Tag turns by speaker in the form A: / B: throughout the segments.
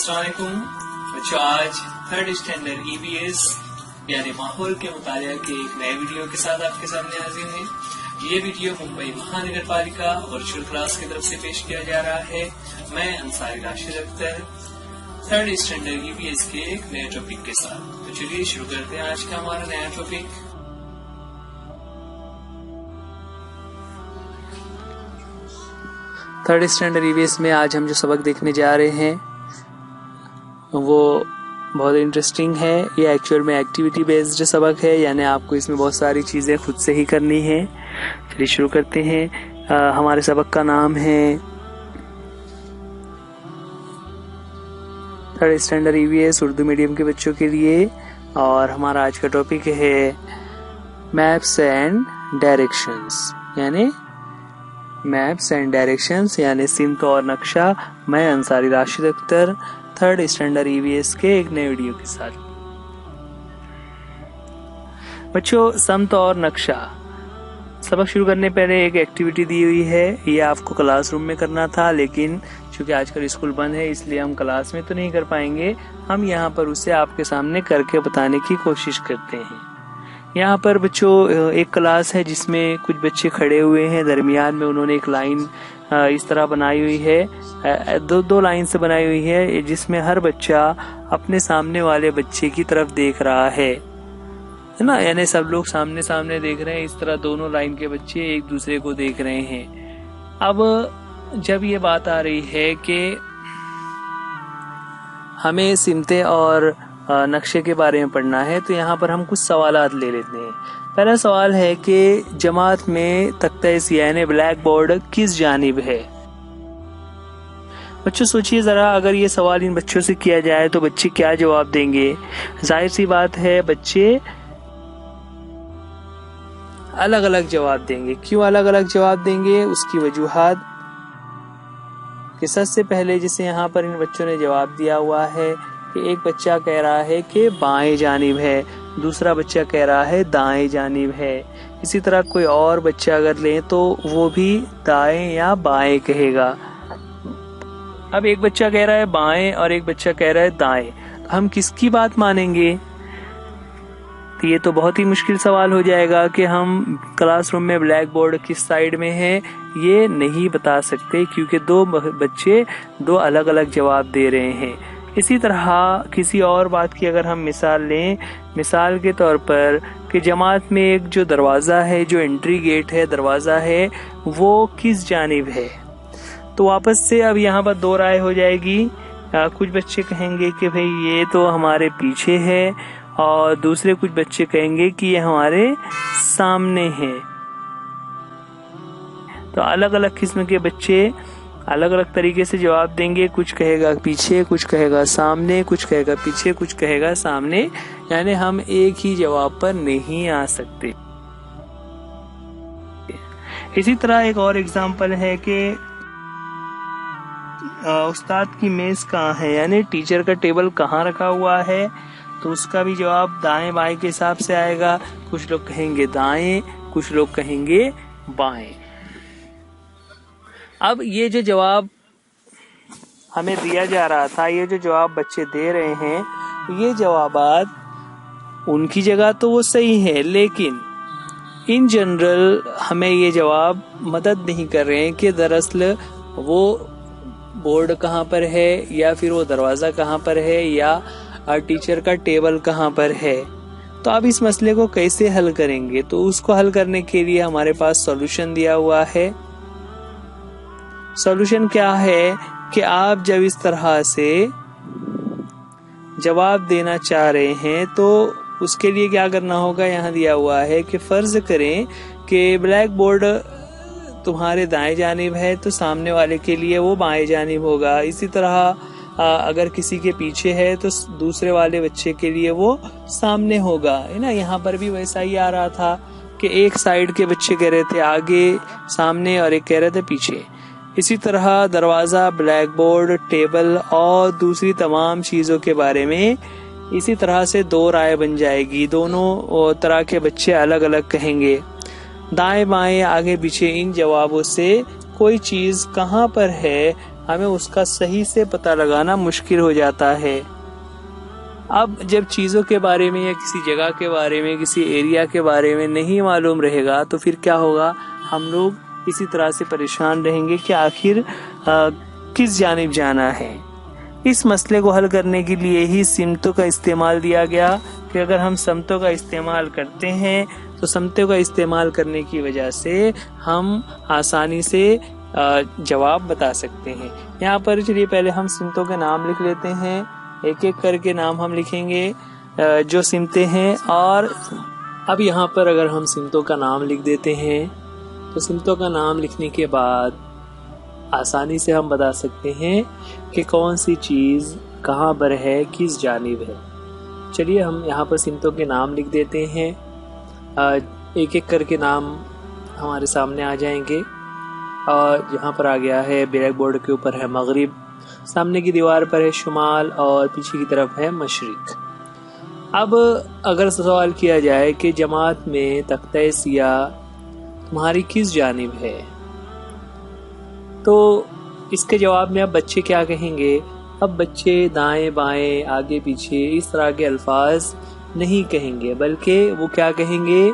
A: अस्सलाम वालेकुम बच्चों। आज थर्ड स्टैंडर्ड ईवीएस यानी माहौल के मुतालिया के एक नए वीडियो के साथ आपके सामने हाजिर है। ये वीडियो मुंबई महानगर पालिका वर्चुअल क्लास की तरफ से पेश किया जा रहा है। मैं Ansari Rashid Akhtar third standard EVS के एक नए टॉपिक के साथ। तो चलिए शुरू करते हैं आज का हमारा नया टॉपिक। थर्ड स्टैंडर्ड ईवीएस में आज हम जो सबक देखने जा रहे हैं वो बहुत इंटरेस्टिंग है। ये एक्चुअल में एक्टिविटी बेस्ड सबक है, यानी आपको इसमें बहुत सारी चीज़ें खुद से ही करनी है। चलिए शुरू करते हैं। हमारे सबक का नाम है third standard EVS Urdu medium के बच्चों के लिए, और हमारा आज का टॉपिक है मैप्स एंड डायरेक्शंस यानी सिमत और नक्शा। मैं Ansari Rashid Akhtar third standard EVS के एक नए वीडियो के साथ। बच्चों, सिमत और नक्शा सबक शुरू करने पहले एक एक्टिविटी दी हुई है। ये आपको क्लासरूम में करना था, लेकिन चूंकि आजकल स्कूल बंद है इसलिए हम क्लास में तो नहीं कर पाएंगे। हम यहाँ पर उसे आपके सामने करके बताने की कोशिश करते हैं। यहाँ पर बच्चों एक क्लास है जिसमें कुछ बच्चे खड़े हुए हैं। दरमियान में उन्होंने एक लाइन इस तरह बनाई हुई है, दो लाइन से बनाई हुई है, जिसमें हर बच्चा अपने सामने वाले बच्चे की तरफ देख रहा है ना। यानी सब लोग सामने सामने देख रहे हैं। इस तरह दोनों लाइन के बच्चे एक दूसरे को देख रहे हैं। अब जब ये बात आ रही है कि हमें सिमते और नक्शे के बारे में पढ़ना है, तो यहाँ पर हम कुछ सवालात ले लेते हैं। पहला सवाल है कि जमात में तख्ता-ए-सियाह यानी ब्लैक बोर्ड किस जानिब है। बच्चों सोचिए जरा, अगर ये सवाल इन बच्चों से किया जाए तो बच्चे क्या जवाब देंगे। जाहिर सी बात है बच्चे अलग अलग जवाब देंगे। क्यों अलग अलग जवाब देंगे, उसकी वजूहात कि सबसे पहले जिसे यहाँ पर इन बच्चों ने जवाब दिया हुआ है कि एक बच्चा कह रहा है कि बाएं जानिब है, दूसरा बच्चा कह रहा है दाएं जानिब है। इसी तरह कोई और बच्चा अगर लें तो वो भी दाएं या बाएं कहेगा। अब एक बच्चा कह रहा है बाएं और एक बच्चा कह रहा है दाएं, हम किसकी बात मानेंगे। तो ये तो बहुत ही मुश्किल सवाल हो जाएगा कि हम क्लासरूम में ब्लैक बोर्ड किस साइड में है ये नहीं बता सकते, क्योंकि दो बच्चे दो अलग अलग जवाब दे रहे हैं। इसी तरह किसी और बात की अगर हम मिसाल लें, मिसाल के तौर पर कि जमात में एक जो दरवाज़ा है, जो एंट्री गेट है, दरवाज़ा है, वो किस जानिब है। तो वापस से अब यहाँ पर दो राय हो जाएगी। कुछ बच्चे कहेंगे कि भाई ये तो हमारे पीछे है, और दूसरे कुछ बच्चे कहेंगे कि ये हमारे सामने है। तो अलग अलग किस्म के बच्चे अलग अलग तरीके से जवाब देंगे। कुछ कहेगा पीछे, कुछ कहेगा सामने, कुछ कहेगा पीछे, कुछ कहेगा सामने। यानी हम एक ही जवाब पर नहीं आ सकते। इसी तरह एक और एग्जांपल है कि उस्ताद की मेज कहाँ है, यानी टीचर का टेबल कहाँ रखा हुआ है। तो उसका भी जवाब दाएं बाएं के हिसाब से आएगा। कुछ लोग कहेंगे दाएं, कुछ लोग कहेंगे बाएं। अब ये जो जवाब हमें दिया जा रहा था, ये जो जवाब बच्चे दे रहे हैं, ये जवाबात उनकी जगह तो वो सही है, लेकिन इन जनरल हमें ये जवाब मदद नहीं कर रहे हैं कि दरअसल वो बोर्ड कहाँ पर है, या फिर वो दरवाज़ा कहाँ पर है, या टीचर का टेबल कहाँ पर है। तो अब इस मसले को कैसे हल करेंगे, तो उसको हल करने के लिए हमारे पास सॉल्यूशन दिया हुआ है। सॉल्यूशन क्या है कि आप जब इस तरह से जवाब देना चाह रहे हैं तो उसके लिए क्या करना होगा, यहाँ दिया हुआ है कि फर्ज करें कि ब्लैक बोर्ड तुम्हारे दाएं जानिब है, तो सामने वाले के लिए वो बाएं जानिब होगा। इसी तरह अगर किसी के पीछे है तो दूसरे वाले बच्चे के लिए वो सामने होगा, है ना। यहाँ पर भी वैसा ही आ रहा था कि एक साइड के बच्चे कह रहे थे आगे सामने और एक कह रहे थे पीछे। इसी तरह दरवाज़ा, ब्लैक बोर्ड, टेबल और दूसरी तमाम चीज़ों के बारे में इसी तरह से दो राय बन जाएगी। दोनों तरह के बच्चे अलग अलग कहेंगे। दाएं बाएं आगे पीछे इन जवाबों से कोई चीज़ कहाँ पर है हमें उसका सही से पता लगाना मुश्किल हो जाता है। अब जब चीज़ों के बारे में या किसी जगह के बारे में, किसी एरिया के बारे में नहीं मालूम रहेगा तो फिर क्या होगा, हम लोग इसी तरह से परेशान रहेंगे कि आखिर किस जानिब जाना है। इस मसले को हल करने के लिए ही सिमतों का इस्तेमाल दिया गया कि अगर हम समतों का इस्तेमाल करते हैं तो समतों का इस्तेमाल करने की वजह से हम आसानी से जवाब बता सकते हैं। यहाँ पर चलिए पहले हम सिमतों के नाम लिख लेते हैं, एक एक करके नाम हम लिखेंगे जो सिमतें हैं। और अब यहाँ पर अगर हम सिमतों का नाम लिख देते हैं तो सिमतों का नाम लिखने के बाद आसानी से हम बता सकते हैं कि कौन सी चीज़ कहाँ पर है, किस जानिब है। चलिए हम यहाँ पर सिमतों के नाम लिख देते हैं, एक एक करके नाम हमारे सामने आ जाएंगे। और यहाँ पर आ गया है, ब्लैक बोर्ड के ऊपर है मगरिब, सामने की दीवार पर है शुमाल और पीछे की तरफ है मशरिक। अब अगर सवाल किया जाए कि जमात में तख्ते सियाह तुम्हारी किस जानिब है, तो इसके जवाब में अब बच्चे क्या कहेंगे। अब बच्चे दाएं बाएं आगे पीछे इस तरह के अल्फाज नहीं कहेंगे, बल्कि वो क्या कहेंगे,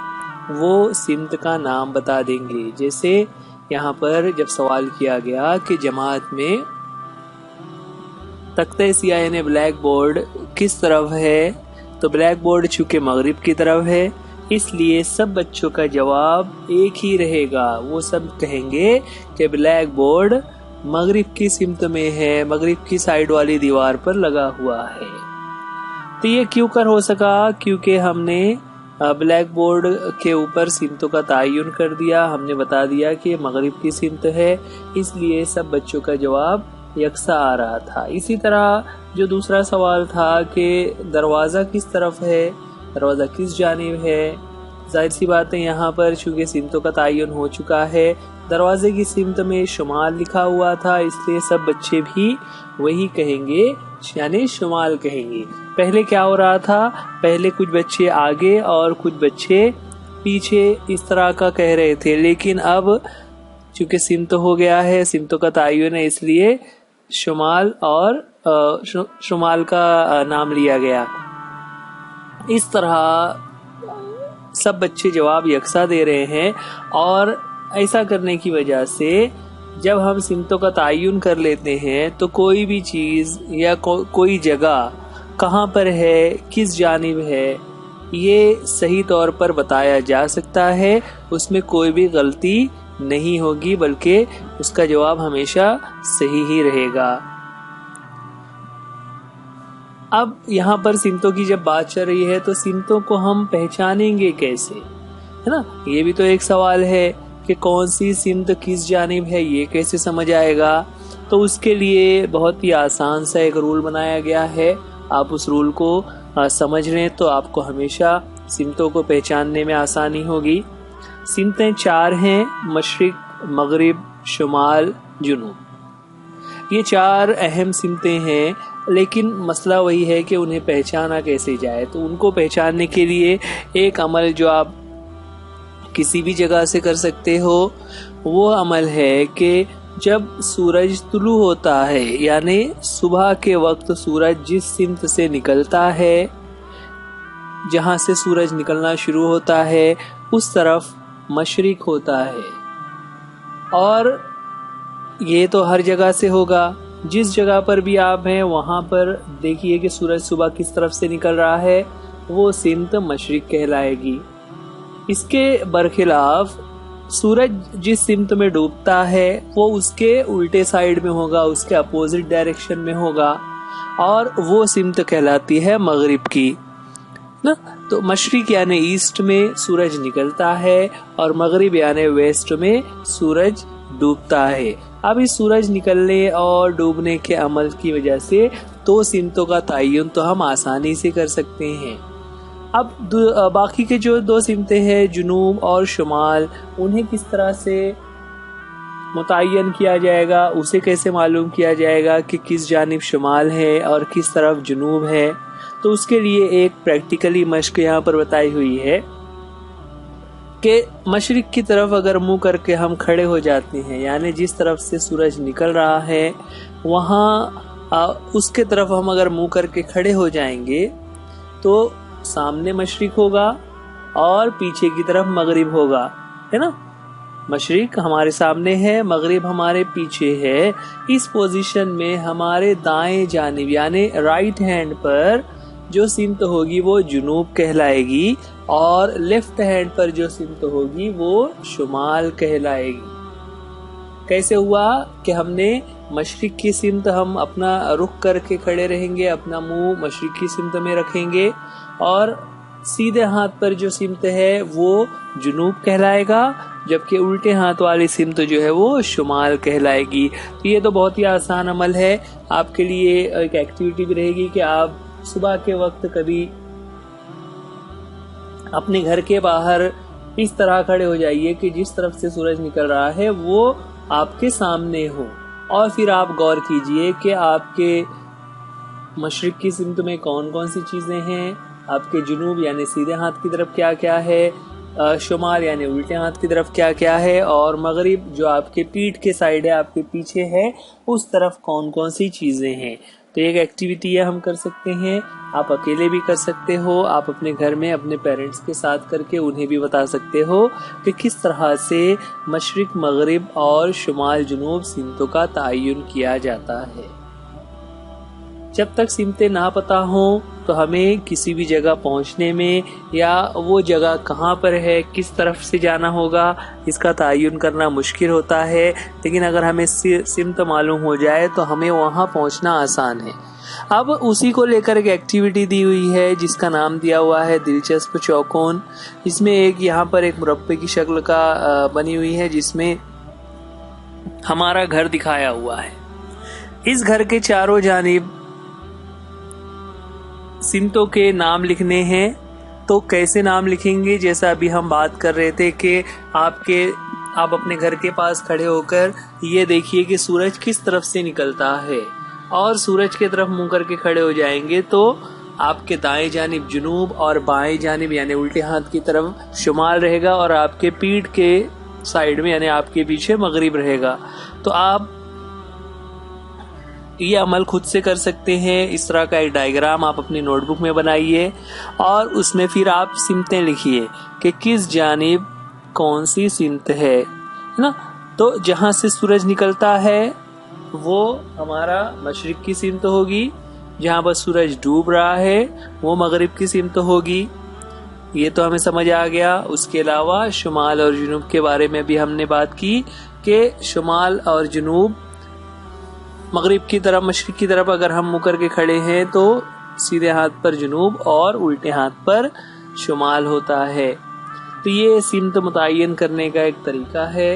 A: वो सिमत का नाम बता देंगे। जैसे यहाँ पर जब सवाल किया गया कि जमात में तख्ते सियाह यानी ब्लैक बोर्ड किस तरफ है, तो ब्लैक बोर्ड चूंकि मगरिब की तरफ है, इसलिए सब बच्चों का जवाब एक ही रहेगा। वो सब कहेंगे कि ब्लैक बोर्ड मगरिब की सिमत में है, मगरिब की साइड वाली दीवार पर लगा हुआ है। तो ये क्यों कर हो सका, क्योंकि हमने ब्लैक बोर्ड के ऊपर सिमतों का तयन कर दिया, हमने बता दिया कि मगरिब की सिमत है, इसलिए सब बच्चों का जवाब यकसा आ रहा था। इसी तरह जो दूसरा सवाल था कि दरवाज़ा किस तरफ है, दरवाज़ा किस जानिब है, जाहिर सी बात है यहाँ पर चूंकि सिमतों का तयन हो चुका है, दरवाजे की सिमत में शुमाल लिखा हुआ था, इसलिए सब बच्चे भी वही कहेंगे यानी शुमाल कहेंगे। पहले क्या हो रहा था, पहले कुछ बच्चे आगे और कुछ बच्चे पीछे इस तरह का कह रहे थे, लेकिन अब चूंकि सिमत हो गया है, सिमतों का तयन है, इसलिए शुमाल और शुमाल का नाम लिया गया। इस तरह सब बच्चे जवाब यकसा दे रहे हैं। और ऐसा करने की वजह से जब हम सिमतों का तयन कर लेते हैं तो कोई भी चीज़ या कोई जगह कहाँ पर है, किस जानिब है, ये सही तौर पर बताया जा सकता है, उसमें कोई भी गलती नहीं होगी, बल्कि उसका जवाब हमेशा सही ही रहेगा। अब यहाँ पर सिमतों की जब बात चल रही है तो सिमतों को हम पहचानेंगे कैसे, है ना, ये भी तो एक सवाल है कि कौन सी सिमत किस जानिब है, ये कैसे समझ आएगा। तो उसके लिए बहुत ही आसान सा एक रूल बनाया गया है, आप उस रूल को समझ लें तो आपको हमेशा सिमतों को पहचानने में आसानी होगी। सिमतें 4 हैं, मशरिक, मगरिब, शुमाल, जुनूब। ये 4 अहम सिमतें हैं, लेकिन मसला वही है कि उन्हें पहचाना कैसे जाए। तो उनको पहचानने के लिए एक अमल जो आप किसी भी जगह से कर सकते हो, वो अमल है कि जब सूरज तुलू होता है, यानी सुबह के वक्त सूरज जिस सिमत से निकलता है, जहां से सूरज निकलना शुरू होता है, उस तरफ मशरिक होता है। और ये तो हर जगह से होगा, जिस जगह पर भी आप हैं वहां पर देखिए कि सूरज सुबह किस तरफ से निकल रहा है, वो सिमत मशरिक कहलाएगी। इसके बरखिलाफ सूरज जिस सिमत में डूबता है वो उसके उल्टे साइड में होगा, उसके अपोजिट डायरेक्शन में होगा, और वो सिमत कहलाती है मगरिब की ना। तो मशरिक यानी ईस्ट में सूरज निकलता है और मगरिब यानी वेस्ट में सूरज डूबता है। अब इस सूरज निकलने और डूबने के अमल की वजह से 2 सिमतों का तयन तो हम आसानी से कर सकते हैं। अब बाकी के जो 2 सिमतें हैं, जुनूब और शुमाल, उन्हें किस तरह से मुतय्यन किया जाएगा, उसे कैसे मालूम किया जाएगा कि किस जानिब शुमाल है और किस तरफ जुनूब है। तो उसके लिए एक प्रैक्टिकली मश्क यहाँ पर बताई हुई है कि मशरिक की तरफ अगर मुंह करके हम खड़े हो जाते हैं, यानी जिस तरफ से सूरज निकल रहा है वहाँ उसके तरफ हम अगर मुंह करके खड़े हो जाएंगे तो सामने मशरिक होगा और पीछे की तरफ मगरिब होगा, है ना। मशरिक हमारे सामने है, मगरिब हमारे पीछे है। इस पोजीशन में हमारे दाएं जानिब यानी राइट हैंड पर जो सिमत होगी वो जुनूब कहलाएगी और लेफ्ट हैंड पर जो सिमत होगी वो शुमाल कहलाएगी। कैसे हुआ कि हमने मशरिक की सिमत हम अपना रुख करके खड़े रहेंगे, अपना मुंह मशरिक की सिमत में रखेंगे और सीधे हाथ पर जो सिमत है वो जुनूब कहलाएगा, जबकि उल्टे हाथ वाली सिमत जो है वो शुमाल कहलाएगी। तो ये तो बहुत ही आसान अमल है। आपके लिए एक एक्टिविटी भी रहेगी कि आप सुबह के वक्त कभी अपने घर के बाहर इस तरह खड़े हो जाइए कि जिस तरफ से सूरज निकल रहा है वो आपके सामने हो, और फिर आप गौर कीजिए कि आपके मशरिक की सिमत में कौन कौन सी चीजें हैं, आपके जुनूब यानी सीधे हाथ की तरफ क्या क्या है, शुमाल यानी उल्टे हाथ की तरफ क्या क्या है, और मगरिब जो आपके पीठ के साइड है, आपके पीछे है, उस तरफ कौन कौन सी चीजें हैं। तो एक एक्टिविटी है हम कर सकते हैं, आप अकेले भी कर सकते हो, आप अपने घर में अपने पेरेंट्स के साथ करके उन्हें भी बता सकते हो कि किस तरह से मशरिक मगरिब और शुमाल जुनूब सिमतों का तयन किया जाता है। जब तक सिमतें ना पता हो तो हमें किसी भी जगह पहुंचने में या वो जगह कहाँ पर है, किस तरफ से जाना होगा, इसका तयन करना मुश्किल होता है। लेकिन अगर हमें सिमत मालूम हो जाए तो हमें वहाँ पहुंचना आसान है। अब उसी को लेकर एक एक्टिविटी दी हुई है जिसका नाम दिया हुआ है दिलचस्प चौकोन। इसमें एक यहाँ पर एक मुरब्बे की शक्ल का बनी हुई है जिसमें हमारा घर दिखाया हुआ है। इस घर के चारों जानिब सिमतों के नाम लिखने हैं। तो कैसे नाम लिखेंगे, जैसा अभी हम बात कर रहे थे कि आप अपने घर के पास खड़े होकर ये देखिए कि सूरज किस तरफ से निकलता है और सूरज के तरफ मुंह करके खड़े हो जाएंगे तो आपके दाएं जानिब जुनूब और बाएं जानिब यानी उल्टे हाथ की तरफ शुमाल रहेगा और आपके पीठ के साइड में यानी आपके पीछे मगरिब रहेगा। तो आप ये अमल खुद से कर सकते हैं। इस तरह का एक डायग्राम आप अपनी नोटबुक में बनाइए और उसमें फिर आप सिमतें लिखिए कि किस जानिब कौन सी सिमत है ना। तो जहां से सूरज निकलता है वो हमारा मशरिक की सिमत होगी, जहां पर सूरज डूब रहा है वो मगरिब की सिमत होगी। ये तो हमें समझ आ गया। उसके अलावा शुमाल और जुनूब के बारे में भी हमने बात की कि शुमाल और जुनूब मगरिब की तरफ मशरिक की तरफ अगर हम मुकर के खड़े हैं तो सीधे हाथ पर जुनूब और उल्टे हाथ पर शुमाल होता है। तो ये सिमत मुतय्यन करने का एक तरीका है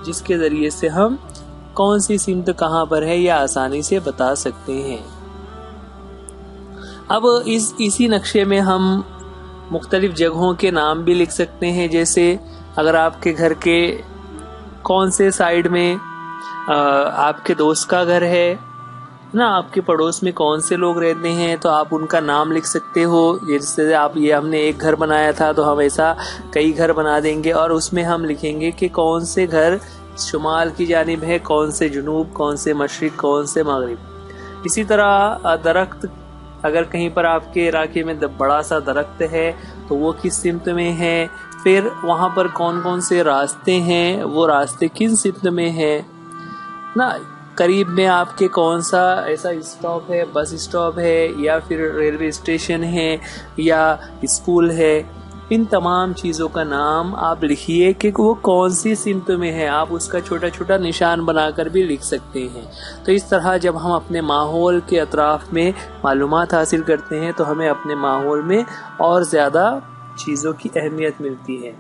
A: जिसके जरिए से हम कौन सी सिमत कहाँ पर है यह आसानी से बता सकते हैं। अब इसी नक्शे में हम मुख्तलिफ जगहों के नाम भी लिख सकते हैं। जैसे अगर आपके घर के कौन से साइड में आपके दोस्त का घर है ना, आपके पड़ोस में कौन से लोग रहते हैं तो आप उनका नाम लिख सकते हो। जैसे आप ये हमने एक घर बनाया था तो हम ऐसा कई घर बना देंगे और उसमें हम लिखेंगे कि कौन से घर शुमाल की जानिब है, कौन से जुनूब, कौन से मशरिक, कौन से मगरिब। इसी तरह दरख्त, अगर कहीं पर आपके इलाके में बड़ा सा दरख्त है तो वो किस सिमत में है, फिर वहाँ पर कौन कौन से रास्ते हैं, वो रास्ते किन सिमत में है ना। करीब में आपके कौन सा ऐसा स्टॉप है, बस स्टॉप है या फिर रेलवे स्टेशन है या स्कूल है। इन तमाम चीज़ों का नाम आप लिखिए कि वो कौन सी सिमत में है। आप उसका छोटा छोटा निशान बनाकर भी लिख सकते हैं। तो इस तरह जब हम अपने माहौल के अतराफ में मालूमात हासिल करते हैं तो हमें अपने माहौल में और ज़्यादा चीज़ों की अहमियत मिलती है।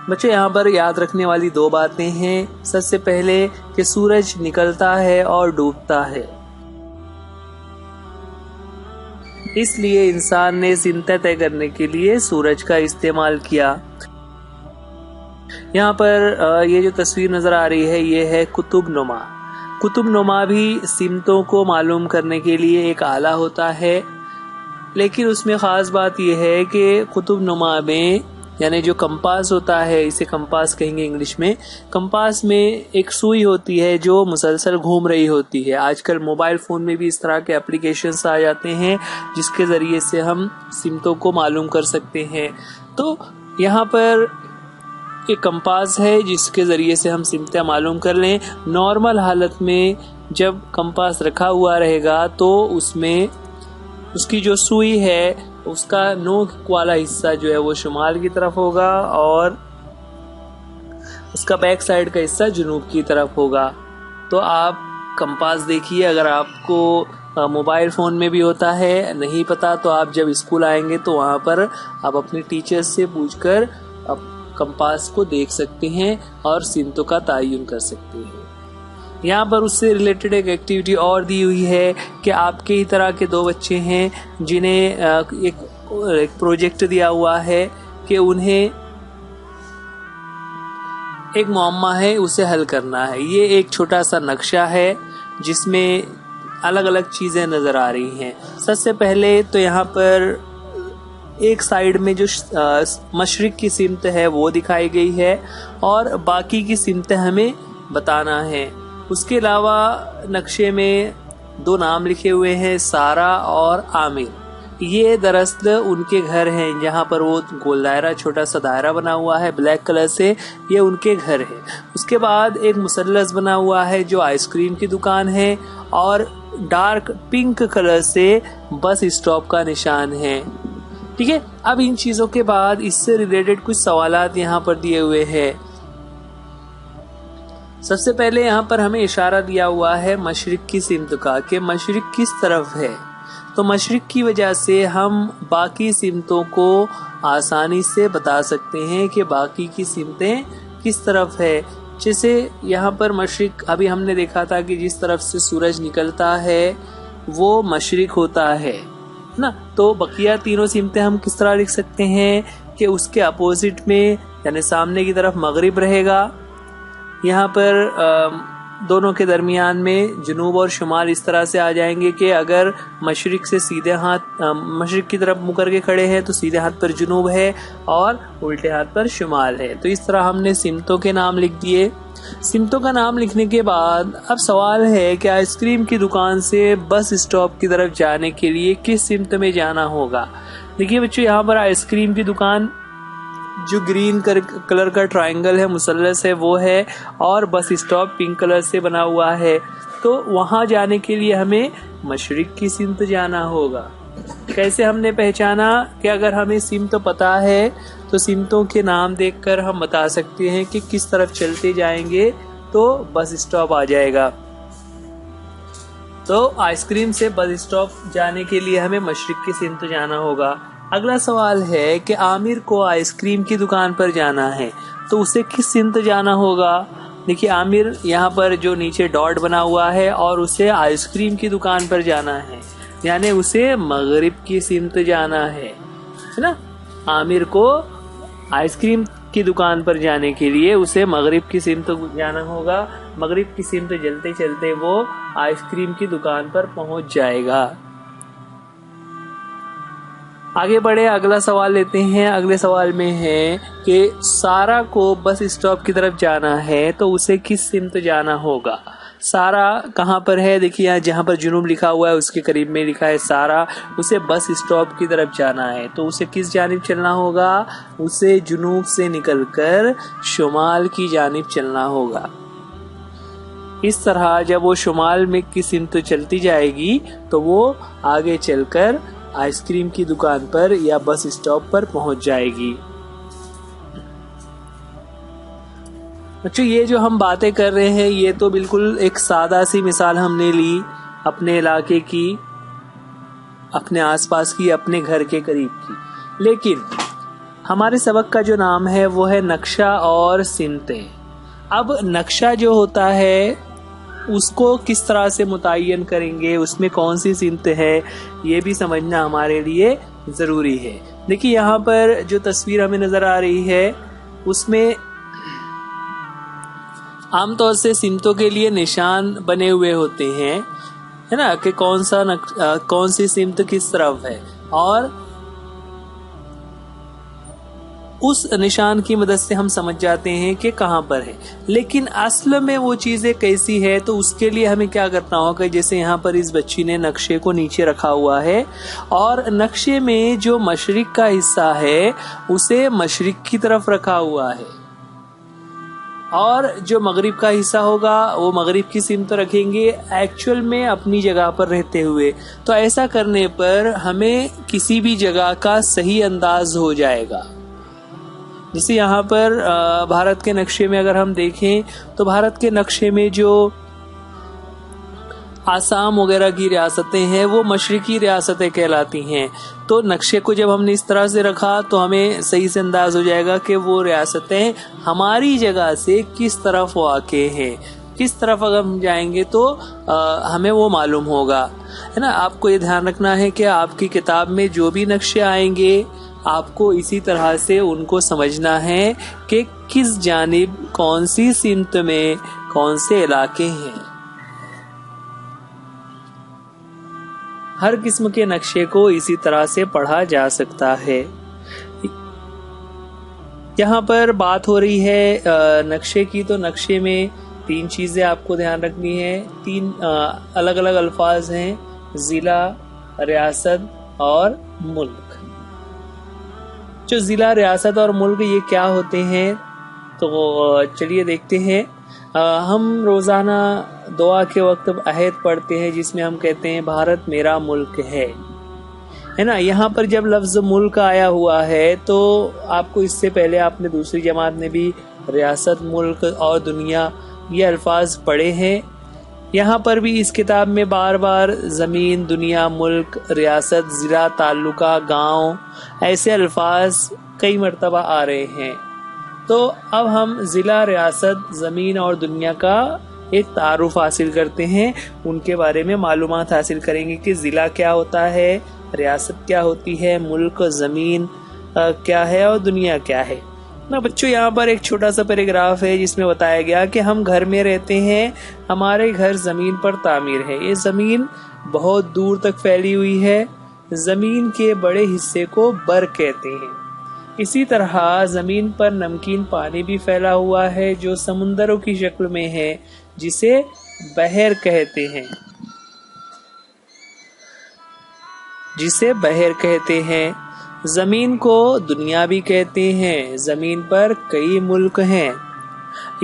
A: बच्चों, यहाँ पर याद रखने वाली दो बातें हैं। सबसे पहले कि सूरज निकलता है और डूबता है, इसलिए इंसान ने सिमतें तय करने के लिए सूरज का इस्तेमाल किया। यहाँ पर ये जो तस्वीर नजर आ रही है ये है कुतुबनुमा। कुतुबनुमा भी सिमतों को मालूम करने के लिए एक आला होता है, लेकिन उसमें ख़ास बात यह है कि कुतुबनुमा में यानी जो कंपास होता है, इसे कंपास कहेंगे इंग्लिश में। कंपास में एक सुई होती है जो मुसलसल घूम रही होती है। आजकल मोबाइल फ़ोन में भी इस तरह के एप्लीकेशंस आ जाते हैं जिसके ज़रिए से हम सिमतों को मालूम कर सकते हैं। तो यहाँ पर एक कंपास है जिसके ज़रिए से हम सिमतें मालूम कर लें। नॉर्मल हालत में जब कंपास रखा हुआ रहेगा तो उसमें उसकी जो सुई है उसका नोक वाला हिस्सा जो है वो शुमाल की तरफ होगा और उसका बैक साइड का हिस्सा जुनूब की तरफ होगा। तो आप कंपास देखिए, अगर आपको मोबाइल फ़ोन में भी होता है, नहीं पता तो आप जब स्कूल आएंगे तो वहाँ पर आप अपने टीचर्स से पूछकर आप कंपास को देख सकते हैं और सिमतों का तयन कर सकते हैं। यहाँ पर उससे रिलेटेड एक एक्टिविटी और दी हुई है कि आपके ही तरह के दो बच्चे हैं जिन्हें एक प्रोजेक्ट दिया हुआ है कि उन्हें एक मुअम्मा है उसे हल करना है। ये एक छोटा सा नक्शा है जिसमें अलग अलग चीज़ें नज़र आ रही हैं। सबसे पहले तो यहाँ पर एक साइड में जो मशरिक की सिमत है वो दिखाई गई है और बाकी की सिमतें हमें बताना है। उसके अलावा नक्शे में दो नाम लिखे हुए हैं, सारा और आमिर। ये दरअसल उनके घर हैं जहाँ पर वो गोल दायरा, छोटा सा दायरा बना हुआ है ब्लैक कलर से, ये उनके घर है। उसके बाद एक मुसल्लस बना हुआ है जो आइसक्रीम की दुकान है और डार्क पिंक कलर से बस स्टॉप का निशान है। ठीक है, अब इन चीज़ों के बाद इससे रिलेटेड कुछ सवालात यहाँ पर दिए हुए हैं। सबसे पहले यहाँ पर हमें इशारा दिया हुआ है मशरिक की सिमत का कि मशरिक किस तरफ है। तो मशरिक की वजह से हम बाकी सिमतों को आसानी से बता सकते हैं कि बाकी की सिमतें किस तरफ है। जैसे यहाँ पर मशरिक अभी हमने देखा था कि जिस तरफ से सूरज निकलता है वो मशरिक होता है ना। तो बकिया तीनों सिमतें हम किस तरह लिख सकते हैं कि उसके अपोजिट में यानी सामने की तरफ मगरिब रहेगा। यहाँ पर दोनों के दरमियान में जुनूब और शुमाल इस तरह से आ जाएंगे कि अगर मशरिक से सीधे हाथ मशरिक की तरफ मुकर के खड़े हैं तो सीधे हाथ पर जुनूब है और उल्टे हाथ पर शुमाल है। तो इस तरह हमने सिमतों के नाम लिख दिए। सिमतों का नाम लिखने के बाद अब सवाल है कि आइसक्रीम की दुकान से बस स्टॉप की तरफ जाने के लिए किस सिमत में जाना होगा। देखिए बच्चों, यहाँ पर आइसक्रीम की दुकान जो ग्रीन कलर का ट्रायंगल है, मुसल्लस है, वो है और बस स्टॉप पिंक कलर से बना हुआ है। तो वहां जाने के लिए हमें मशरिक की सिमत जाना होगा। कैसे हमने पहचाना कि अगर हमें सिमत पता है तो सिमतों के नाम देखकर हम बता सकते हैं कि किस तरफ चलते जाएंगे तो बस स्टॉप आ जाएगा। तो आइसक्रीम से बस स्टॉप जाने के लिए हमें मशरिक की सिमत जाना होगा। अगला सवाल है कि आमिर को आइसक्रीम की दुकान पर जाना है तो उसे किस सिमत जाना होगा। देखिए, आमिर यहाँ पर जो नीचे डॉट बना हुआ है और उसे आइसक्रीम की दुकान पर जाना है, यानी उसे मगरिब की सिमत जाना है ना। आमिर को आइसक्रीम की दुकान पर जाने के लिए उसे मगरिब की सिमत जाना होगा। मगरिब की सिमत चलते चलते वो आइसक्रीम की दुकान पर पहुंच जाएगा। आगे बढ़े, अगला सवाल लेते हैं। अगले सवाल में है कि सारा को बस स्टॉप की तरफ जाना है तो उसे किस सिमत जाना होगा। सारा कहाँ पर है? देखिए, यहाँ जहाँ पर जुनूब लिखा हुआ है उसके करीब में लिखा है सारा। उसे बस स्टॉप की तरफ जाना है तो उसे किस जानिब चलना होगा? उसे जुनूब से निकलकर शुमाल की जानिब चलना होगा। इस तरह जब वो शुमाल में की सिमत चलती जाएगी तो वो आगे चलकर आइसक्रीम की दुकान पर या बस स्टॉप पर पहुंच जाएगी। बच्चों, ये जो हम बातें कर रहे हैं ये तो बिल्कुल एक सादा सी मिसाल हमने ली अपने इलाके की, अपने आसपास की, अपने घर के करीब की। लेकिन हमारे सबक का जो नाम है वो है नक्शा और सिमतें। अब नक्शा जो होता है उसको किस तरह से मुतय्यन करेंगे, उसमें कौन सी सिमत है, ये भी समझना हमारे लिए ज़रूरी है। देखिए, यहाँ पर जो तस्वीर हमें नज़र आ रही है उसमें आमतौर से सिमतों के लिए निशान बने हुए होते हैं, है ना, कि कौन सी सिमत किस तरफ है। और उस निशान की मदद से हम समझ जाते हैं कि कहाँ पर है। लेकिन असल में वो चीजें कैसी है, तो उसके लिए हमें क्या करना होगा, जैसे यहाँ पर इस बच्ची ने नक्शे को नीचे रखा हुआ है और नक्शे में जो मशरिक का हिस्सा है उसे मशरिक की तरफ रखा हुआ है और जो मगरिब का हिस्सा होगा वो मगरिब की सिमत रखेंगे, एक्चुअल में अपनी जगह पर रहते हुए। तो ऐसा करने पर हमें किसी भी जगह का सही अंदाज हो जाएगा। जैसे यहाँ पर भारत के नक्शे में अगर हम देखें तो भारत के नक्शे में जो आसाम वगैरह की रियासतें हैं वो मशरिकी रियासतें कहलाती हैं। तो नक्शे को जब हमने इस तरह से रखा तो हमें सही से अंदाज हो जाएगा कि वो रियासतें हमारी जगह से किस तरफ वाक़े हैं, किस तरफ अगर हम जाएंगे तो हमें वो मालूम होगा, है ना। आपको ये ध्यान रखना है कि आपकी किताब में जो भी नक्शे आएंगे आपको इसी तरह से उनको समझना है कि किस जानिब कौन सी सिमत में कौन से इलाके हैं। हर किस्म के नक्शे को इसी तरह से पढ़ा जा सकता है। यहाँ पर बात हो रही है नक्शे की, तो नक्शे में 3 चीजें आपको ध्यान रखनी है। 3 अलग अलग अल्फाज हैं, जिला, रियासत और मुल्क। जो जिला, रियासत और मुल्क ये क्या होते हैं, तो चलिए देखते हैं। हम रोजाना दुआ के वक्त अहद पढ़ते हैं जिसमें हम कहते हैं भारत मेरा मुल्क है ना। यहाँ पर जब लफ्ज मुल्क आया हुआ है तो आपको इससे पहले आपने दूसरी जमात में भी रियासत, मुल्क और दुनिया ये अल्फाज पढ़े हैं। यहाँ पर भी इस किताब में बार बार ज़मीन, दुनिया, मुल्क, रियासत, ज़िला, ताल्लुका, गांव ऐसे अल्फाज कई मरतबा आ रहे हैं। तो अब हम ज़िला, रियासत, ज़मीन और दुनिया का एक तारुफ हासिल करते हैं, उनके बारे में मालूमात हासिल करेंगे कि ज़िला क्या होता है, रियासत क्या होती है, मुल्क, ज़मीन क्या है और दुनिया क्या है ना। बच्चों, यहाँ पर एक छोटा सा पैराग्राफ है जिसमें बताया गया कि हम घर में रहते हैं, हमारे घर ज़मीन पर तामीर है। ये ज़मीन बहुत दूर तक फैली हुई है। ज़मीन के बड़े हिस्से को बर कहते हैं। इसी तरह जमीन पर नमकीन पानी भी फैला हुआ है जो समुंदरों की शक्ल में है, जिसे बहर कहते हैं, जमीन को दुनिया भी कहते हैं। जमीन पर कई मुल्क हैं।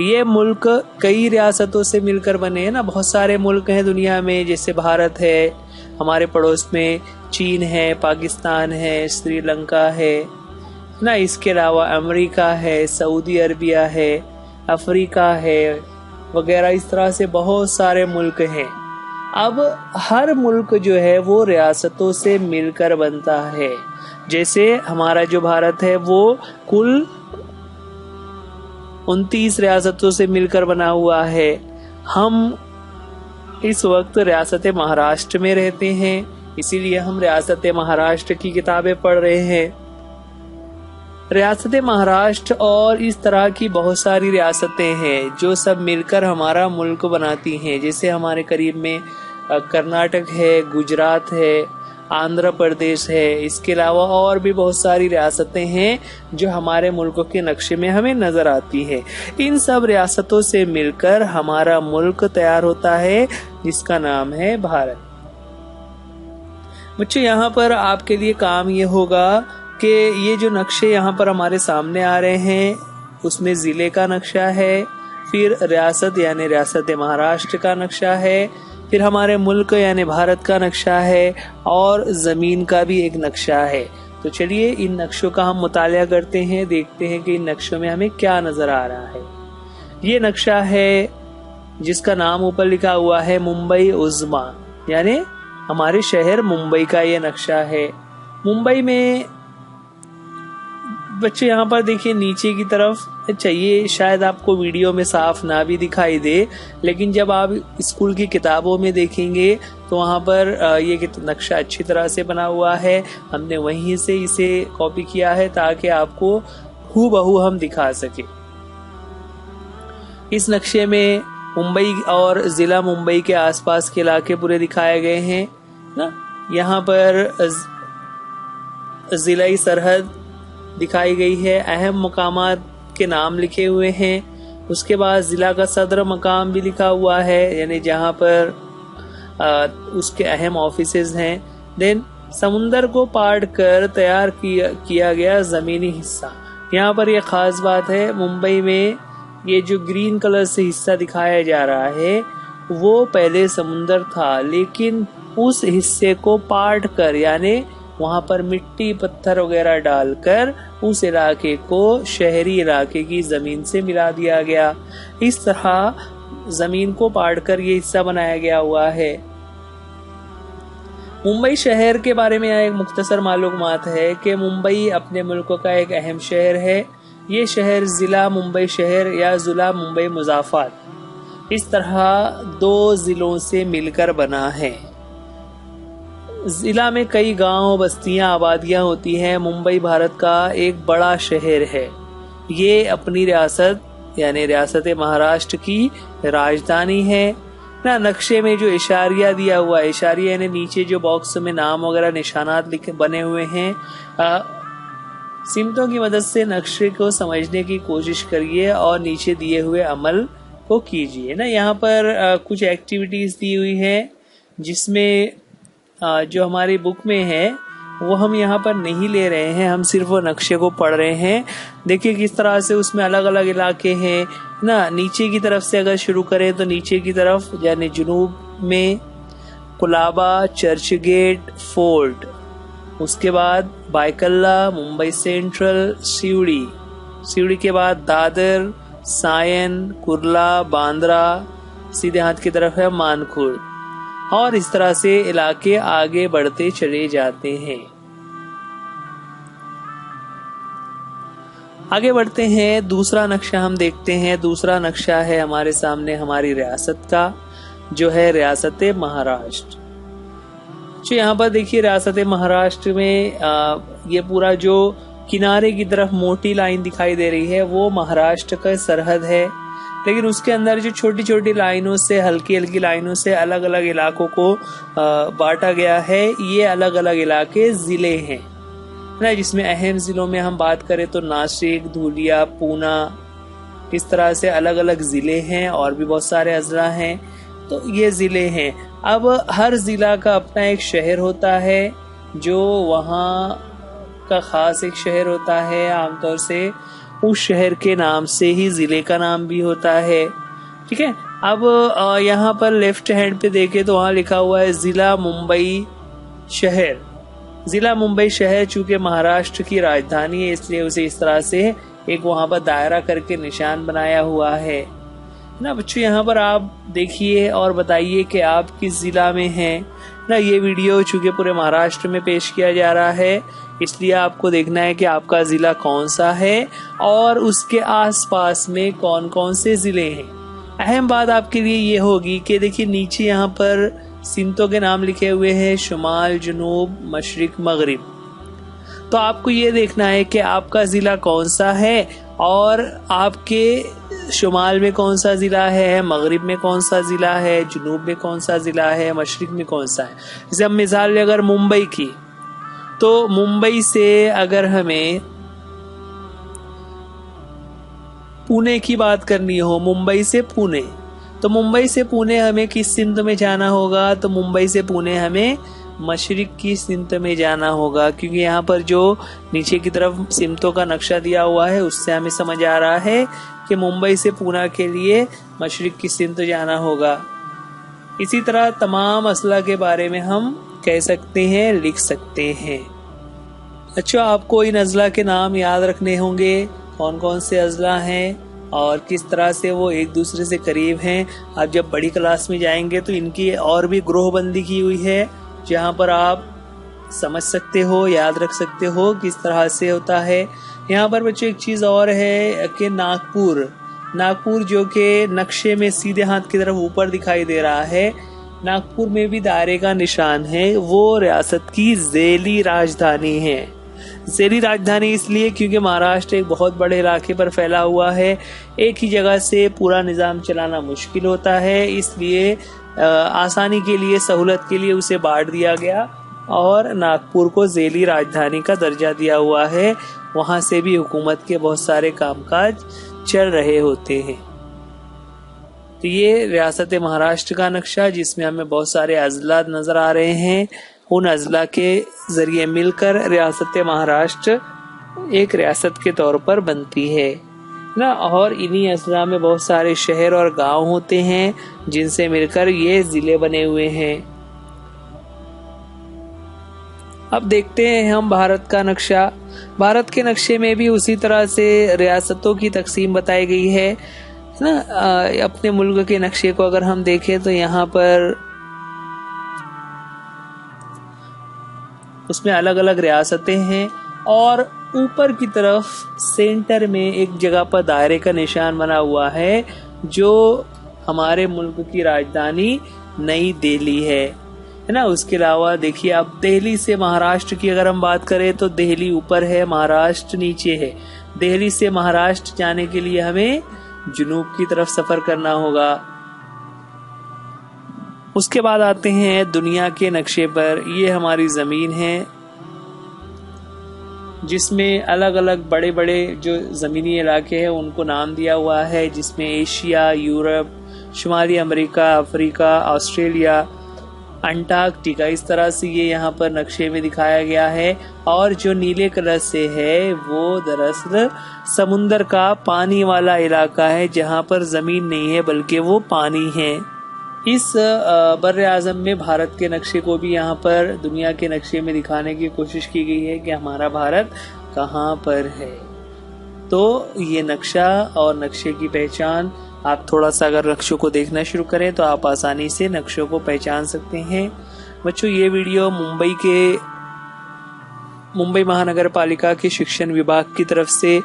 A: ये मुल्क कई रियासतों से मिलकर बने हैं ना। बहुत सारे मुल्क हैं दुनिया में, जैसे भारत है, हमारे पड़ोस में चीन है, पाकिस्तान है, श्रीलंका है ना। इसके अलावा अमेरिका है, सऊदी अरबिया है, अफ्रीका है वगैरह। इस तरह से बहुत सारे मुल्क हैं। अब हर मुल्क जो है वो रियासतों से मिलकर बनता है। जैसे हमारा जो भारत है वो कुल 29 रियासतों से मिलकर बना हुआ है। हम इस वक्त रियासत महाराष्ट्र में रहते हैं, इसीलिए हम रियासत महाराष्ट्र की किताबें पढ़ रहे हैं। रियासत महाराष्ट्र और इस तरह की बहुत सारी रियासतें हैं जो सब मिलकर हमारा मुल्क बनाती हैं। जैसे हमारे करीब में कर्नाटक है, गुजरात है, आंध्र प्रदेश है। इसके अलावा और भी बहुत सारी रियासतें हैं जो हमारे मुल्क के नक्शे में हमें नजर आती हैं। इन सब रियासतों से मिलकर हमारा मुल्क तैयार होता है जिसका नाम है भारत। बच्चों, यहाँ पर आपके लिए काम ये होगा कि ये जो नक्शे यहाँ पर हमारे सामने आ रहे हैं उसमें ज़िले का नक्शा है, फिर रियासत यानी रियासत महाराष्ट्र का नक्शा है, फिर हमारे मुल्क यानी भारत का नक्शा है और ज़मीन का भी एक नक्शा है। तो चलिए इन नक्शों का हम मुतालिया करते हैं, देखते हैं कि इन नक्शों में हमें क्या नज़र आ रहा है। ये नक्शा है जिसका नाम ऊपर लिखा हुआ है मुंबई उज़्मा, यानी हमारे शहर मुंबई का ये नक्शा है। मुंबई में बच्चे यहाँ पर देखिए नीचे की तरफ चाहिए, शायद आपको वीडियो में साफ ना भी दिखाई दे, लेकिन जब आप स्कूल की किताबों में देखेंगे तो वहाँ पर ये नक्शा अच्छी तरह से बना हुआ है। हमने वहीं से इसे कॉपी किया है ताकि आपको हूबहू हम दिखा सके। इस नक्शे में मुंबई और जिला मुंबई के आसपास के इलाके पूरे दिखाए गए हैं ना। यहाँ पर जिलाई सरहद दिखाई गई है, अहम मकामात के नाम लिखे हुए हैं। उसके बाद जिला का सदर मकाम भी लिखा हुआ है, यानी जहाँ पर उसके अहम ऑफिसेज हैं। देन समुंदर को पार कर तैयार किया गया जमीनी हिस्सा। यहाँ पर यह खास बात है, मुंबई में ये जो ग्रीन कलर से हिस्सा दिखाया जा रहा है वो पहले समुंदर था, लेकिन उस हिस्से को पाट कर, यानी वहां पर मिट्टी पत्थर वगैरह डालकर उस इलाके को शहरी इलाके की जमीन से मिला दिया गया। इस तरह जमीन को पाट कर ये हिस्सा बनाया गया हुआ है। मुंबई शहर के बारे में एक मुख्तसर मालूमात है कि मुंबई अपने मुल्क का एक अहम शहर है। ये शहर जिला मुंबई शहर या जिला मुंबई मुज़ाफ़ात, इस तरह 2 जिलों से मिलकर बना है। जिला में कई गांव, बस्तियां, आबादियां होती हैं। मुंबई भारत का एक बड़ा शहर है। ये अपनी रियासत यानी रियासत महाराष्ट्र की राजधानी है ना। नक्शे में जो इशारिया दिया हुआ है, इशारिया यानी नीचे जो बॉक्स में नाम वगैरह निशानात लिखे बने हुए हैं, सिमतों की मदद से नक्शे को समझने की कोशिश करिए और नीचे दिए हुए अमल को कीजिए ना। यहाँ पर कुछ एक्टिविटीज दी हुई है जिसमें जो हमारी बुक में है वो हम यहाँ पर नहीं ले रहे हैं, हम सिर्फ वो नक्शे को पढ़ रहे हैं। देखिए किस तरह से उसमें अलग अलग इलाके हैं ना। नीचे की तरफ से अगर शुरू करें तो नीचे की तरफ यानी जुनूब में कुलाबा, चर्च गेट, फोर्ट, उसके बाद बायकल्ला, मुंबई सेंट्रल, सीवड़ी के बाद दादर, सायन, कुर्ला, बांद्रा, सीधे हाथ की तरफ है मानखुर्द, और इस तरह से इलाके आगे बढ़ते चले जाते हैं। आगे बढ़ते हैं, दूसरा नक्शा हम देखते हैं। दूसरा नक्शा है हमारे सामने हमारी रियासत का, जो है रियासत महाराष्ट्र। जो यहाँ पर देखिए रियासत महाराष्ट्र में ये पूरा जो किनारे की तरफ मोटी लाइन दिखाई दे रही है वो महाराष्ट्र का सरहद है, लेकिन उसके अंदर जो छोटी छोटी लाइनों से, हल्की हल्की लाइनों से अलग अलग इलाकों को बांटा गया है। ये अलग अलग इलाके जिले हैं ना, जिसमें अहम जिलों में हम बात करें तो नासिक, धुलिया, पूना, इस तरह से अलग अलग जिले हैं और भी बहुत सारे अजला हैं। तो ये जिले हैं। अब हर जिला का अपना एक शहर होता है, जो वहाँ का खास एक शहर होता है। आमतौर से उस शहर के नाम से ही जिले का नाम भी होता है। ठीक है। अब यहाँ पर लेफ्ट हैंड पे देखें तो वहाँ लिखा हुआ है जिला मुंबई शहर। जिला मुंबई शहर चूंकि महाराष्ट्र की राजधानी है, इसलिए उसे इस तरह से एक वहाँ पर दायरा करके निशान बनाया हुआ है ना। बच्चों यहाँ पर आप देखिए और बताइए कि आप किस जिला में हैं ना। ये वीडियो चूंकि पूरे महाराष्ट्र में पेश किया जा रहा है, इसलिए आपको देखना है कि आपका जिला कौन सा है और उसके आसपास में कौन कौन से जिले हैं। अहम बात आपके लिए ये होगी कि देखिए नीचे यहाँ पर सिमतों के नाम लिखे हुए हैं, शुमाल, जुनूब, मशरिक, मगरिब। तो आपको ये देखना है कि आपका जिला कौन सा है और आपके शुमाल में कौन सा जिला है, मगरिब में कौन सा जिला है, जुनूब में कौन सा जिला है, मशरिक में कौन सा है। जैसे हम मिसाल अगर मुंबई की, तो मुंबई से अगर हमें पुणे की बात करनी हो, मुंबई से पुणे, तो मुंबई से पुणे हमें किस सिमत में जाना होगा? तो मुंबई से पुणे हमें मशरिक की सिमत में जाना होगा, क्योंकि यहाँ पर जो नीचे की तरफ सिमतों का नक्शा दिया हुआ है उससे हमें समझ आ रहा है कि मुंबई से पूना के लिए मशरिक की सिमत जाना होगा। इसी तरह तमाम अजला के बारे में हम कह सकते हैं, लिख सकते हैं। अच्छा, आपको इन अजला के नाम याद रखने होंगे, कौन कौन से अजला हैं और किस तरह से वो एक दूसरे से करीब हैं। आप जब बड़ी क्लास में जाएंगे तो इनकी और भी ग्रोहबंदी की हुई है, जहाँ पर आप समझ सकते हो, याद रख सकते हो किस तरह से होता है। यहाँ पर बच्चों एक चीज़ और है कि नागपुर जो कि नक्शे में सीधे हाथ की तरफ ऊपर दिखाई दे रहा है, नागपुर में भी दायरे का निशान है। वो रियासत की ज़ैली राजधानी है। ज़ैली राजधानी इसलिए क्योंकि महाराष्ट्र एक बहुत बड़े इलाके पर फैला हुआ है, एक ही जगह से पूरा निज़ाम चलाना मुश्किल होता है, इसलिए आसानी के लिए, सहूलत के लिए उसे बांट दिया गया और नागपुर को ज़ैली राजधानी का दर्जा दिया हुआ है। वहां से भी हुकूमत के बहुत सारे कामकाज चल रहे होते हैं। तो ये रियासत महाराष्ट्र का नक्शा, जिसमें हमें बहुत सारे अजला नजर आ रहे हैं। उन अजला के जरिए मिलकर रियासत महाराष्ट्र एक रियासत के तौर पर बनती है ना। और इन्हीं अजला में बहुत सारे शहर और गांव होते हैं, जिनसे मिलकर ये जिले बने हुए हैं। अब देखते हैं हम भारत का नक्शा। भारत के नक्शे में भी उसी तरह से रियासतों की तकसीम बताई गई है ना। अपने मुल्क के नक्शे को अगर हम देखें तो यहाँ पर उसमें अलग अलग रियासतें हैं और ऊपर की तरफ सेंटर में एक जगह पर दायरे का निशान बना हुआ है, जो हमारे मुल्क की राजधानी नई दिल्ली है ना। उसके अलावा देखिए, अब दिल्ली से महाराष्ट्र की अगर हम बात करें तो दिल्ली ऊपर है, महाराष्ट्र नीचे है। दिल्ली से महाराष्ट्र जाने के लिए हमें जुनूब की तरफ सफर करना होगा। उसके बाद आते हैं दुनिया के नक्शे पर। ये हमारी जमीन है, जिसमें अलग अलग बड़े बड़े जो जमीनी इलाके हैं उनको नाम दिया हुआ है, जिसमें एशिया, यूरोप, शुमाली अमेरिका, अफ्रीका, ऑस्ट्रेलिया, अंटार्कटिका, इस तरह से ये यहाँ पर नक्शे में दिखाया गया है। और जो नीले कलर से है वो दरअसल समुंदर का पानी वाला इलाका है, जहाँ पर जमीन नहीं है बल्कि वो पानी है। इस बर्रे आज़म में भारत के नक्शे को भी यहाँ पर दुनिया के नक्शे में दिखाने की कोशिश की गई है कि हमारा भारत कहाँ पर है। तो ये नक्शा और नक्शे की पहचान, आप थोड़ा सा अगर नक्शों को देखना शुरू करें तो आप आसानी से नक्शों को पहचान सकते हैं। बच्चों, ये वीडियो मुंबई महानगर पालिका के शिक्षण विभाग की तरफ से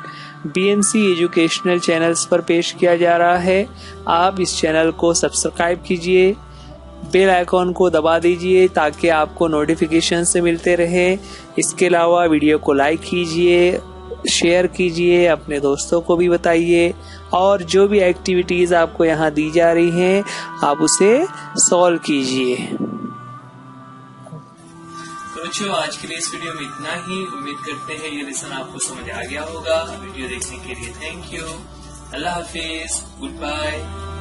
A: BNC एजुकेशनल चैनल्स पर पेश किया जा रहा है। आप इस चैनल को सब्सक्राइब कीजिए, बेल आइकॉन को दबा दीजिए ताकि आपको नोटिफिकेशन से मिलते रहे। इसके अलावा वीडियो को लाइक कीजिए, शेयर कीजिए, अपने दोस्तों को भी बताइए और जो भी एक्टिविटीज आपको यहाँ दी जा रही हैं आप उसे सॉल्व कीजिए। तो बच्चों, आज के लिए इस वीडियो में इतना ही। उम्मीद करते हैं ये लेसन आपको समझ आ गया होगा। वीडियो देखने के लिए थैंक यू। अल्लाह हाफिज, गुड बाय।